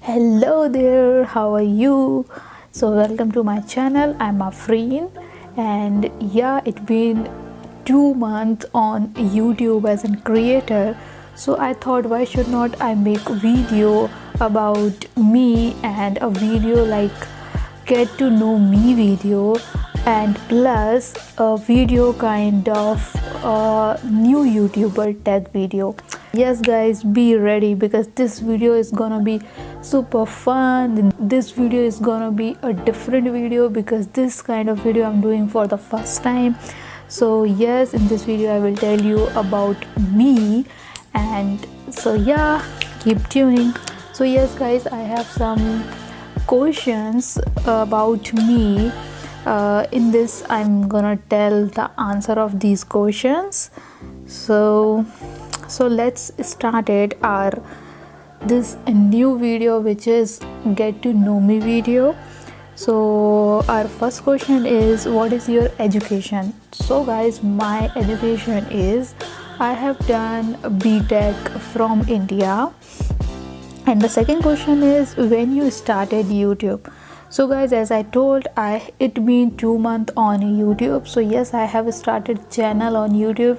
Hello there, how are you? So welcome to my channel. I'm Afreen, and yeah, it's been 2 months on YouTube as a creator. So I thought, why should not I make a video about me and a video like get to know me video, and plus a video kind of new YouTuber tech video. Yes guys, be ready because this video is gonna be super fun. This video is gonna be a different video because this kind of video I'm doing for the first time. So yes, in this video I will tell you about me, and so yeah, keep tuning. So yes guys, I have some questions about me. In this I'm gonna tell the answer of these questions. So let's start it our this new video, which is get to know me video. So our first question is, what is your education? So guys, my education is I have done B.Tech from India. And the second question is, when you started YouTube? So guys, as I told, it been 2 months on YouTube. So yes, I have started channel on YouTube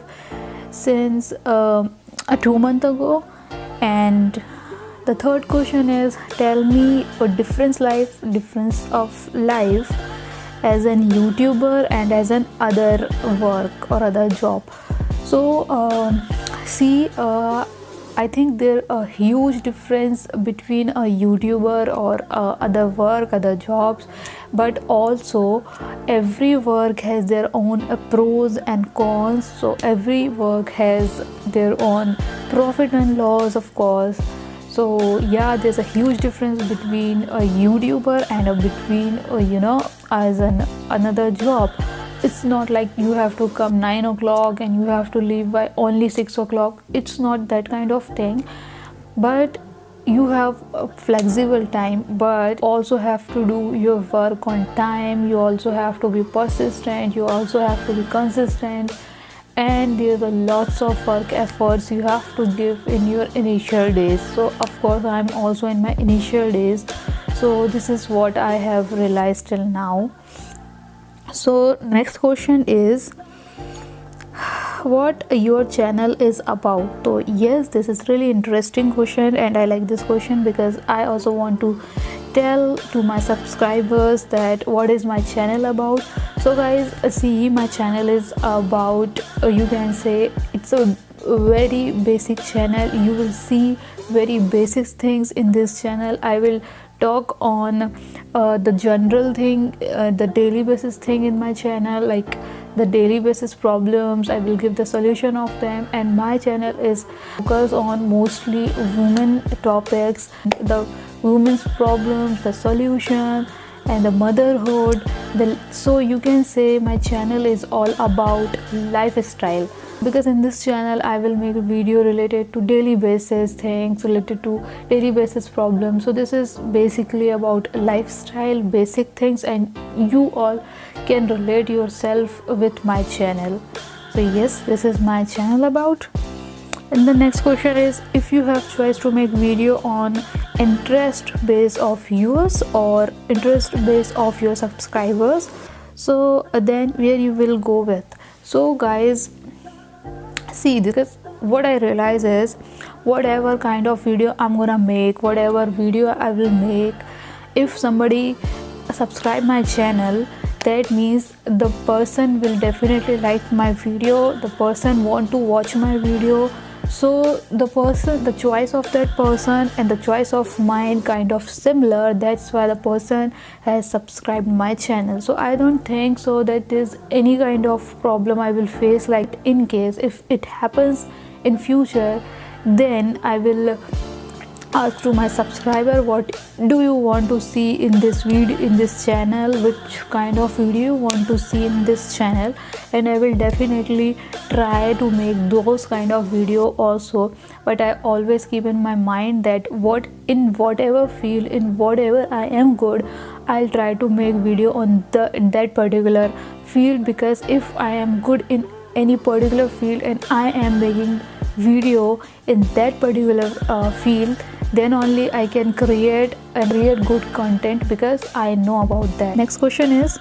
since 2 months ago. And the third question is, tell me a difference of life as an YouTuber and as an other work or other job. So I think there a huge difference between a YouTuber or other work, other jobs, but also every work has their own pros and cons. So every work has their own profit and loss, of course. So yeah, there's a huge difference between a YouTuber and between as another job. It's not like you have to come 9 o'clock and you have to leave by only 6 o'clock. It's not that kind of thing, but you have a flexible time, but also have to do your work on time. You also have to be persistent, you also have to be consistent, and there's a lots of work efforts you have to give in your initial days. So of course I'm also in my initial days, so this is what I have realized till now. So next question is, what your channel is about? So yes, this is really interesting question, and I like this question because I also want to tell to my subscribers that what is my channel about. So guys, see, my channel is about, you can say it's a very basic channel. You will see very basic things in this channel. I will talk on the general thing, the daily basis thing in my channel, like the daily basis problems. I will give the solution of them, and my channel is focused on mostly women topics, the women's problems, the solution, and the motherhood. So you can say my channel is all about lifestyle, because in this channel I will make a video related to daily basis things, related to daily basis problems. So this is basically about lifestyle, basic things, and you all can relate yourself with my channel. So yes, this is my channel about. And the next question is, if you have choice to make video on interest base of yours or interest base of your subscribers, so then where you will go with? So guys, see, because what I realize is, whatever kind of video I'm gonna make, whatever video I will make, if somebody subscribe my channel, that means the person will definitely like my video, the person want to watch my video. So the choice of that person and the choice of mine kind of similar. That's why the person has subscribed my channel. So I don't think so that there's any kind of problem I will face. Like, in case if it happens in future, then I will ask to my subscriber, what do you want to see in this video, in this channel, which kind of video you want to see in this channel, and I will definitely try to make those kind of video also. But I always keep in my mind that in whatever field, in whatever I am good, I'll try to make video on that particular field, because if I am good in any particular field and I am making video in that particular field, then only I can create good content, because I know about that. Next question is,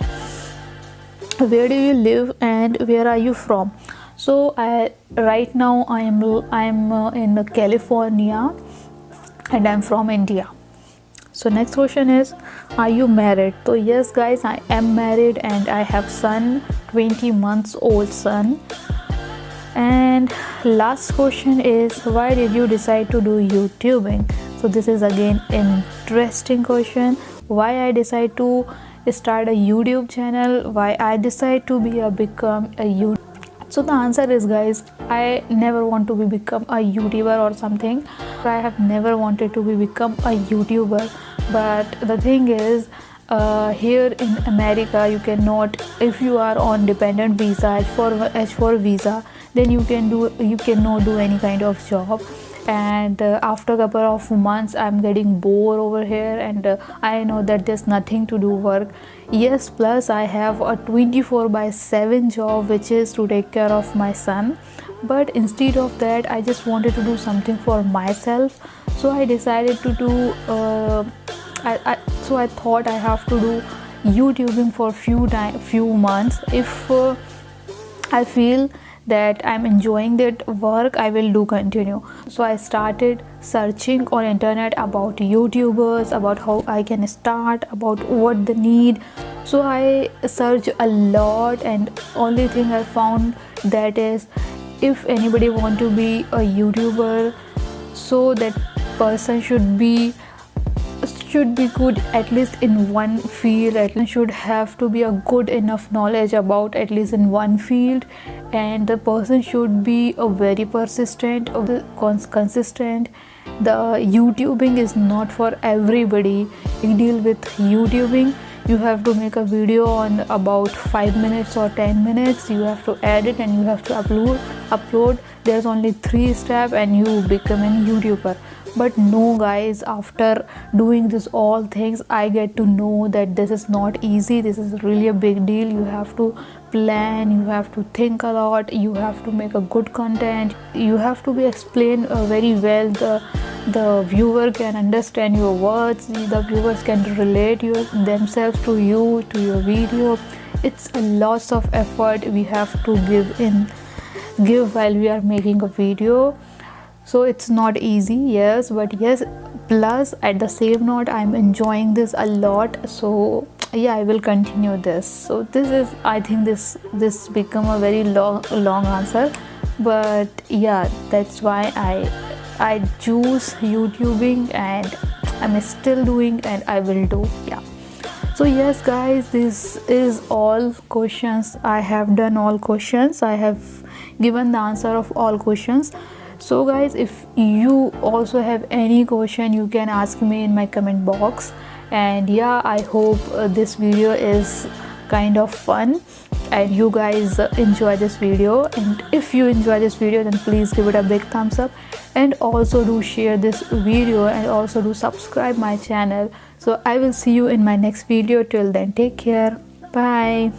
where do you live and where are you from? So right now I am in California, and I'm from India. So next question is, are you married? So yes guys, I am married and I have son, 20 months old son. And last question is, why did you decide to do YouTubing? So this is again interesting question. Why I decide to start a YouTube channel, why I decide to become a YouTuber. So the answer is, guys, I never want to become a YouTuber or something. I have never wanted to become a YouTuber. But the thing is, here in America, you cannot, if you are on dependent visa, H4 visa, then you cannot do any kind of job. And after a couple of months, I'm getting bored over here, and I know that there's nothing to do work. Yes, plus I have a 24/7 job, which is to take care of my son. But instead of that, I just wanted to do something for myself. So I decided to do so I thought I have to do YouTubing for few months. If I feel that I'm enjoying that work, I will do continue. So I started searching on internet about YouTubers, about how I can start, about what they need. So I searched a lot, and only thing I found that is, if anybody want to be a YouTuber, so that person should be good at least in one field. At least should have to be a good enough knowledge about at least in one field, and the person should be a very persistent, consistent. The YouTubing is not for everybody. You deal with YouTubing, you have to make a video on about 5 minutes or 10 minutes. You have to edit and you have to upload. There's only 3 steps and you become a YouTuber. But no guys, after doing this all things, I get to know that this is not easy. This is really a big deal. You have to plan, you have to think a lot, you have to make a good content, you have to be explained very well. The viewer can understand your words, the viewers can relate themselves to you, to your video. It's a lot of effort we have to give while we are making a video. So it's not easy, yes, but yes, plus at the same note, I'm enjoying this a lot. So yeah, I will continue this. So this is, I think this become a very long answer, but yeah, that's why I choose YouTubing, and I'm still doing, and I will do. Yeah. So yes guys, this is all questions. I have done all questions. I have given the answer of all questions. So guys, if you also have any question, you can ask me in my comment box. And yeah, I hope this video is kind of fun and you guys enjoy this video. And if you enjoy this video, then please give it a big thumbs up, and also do share this video, and also do subscribe my channel. So I will see you in my next video. Till then, take care. Bye.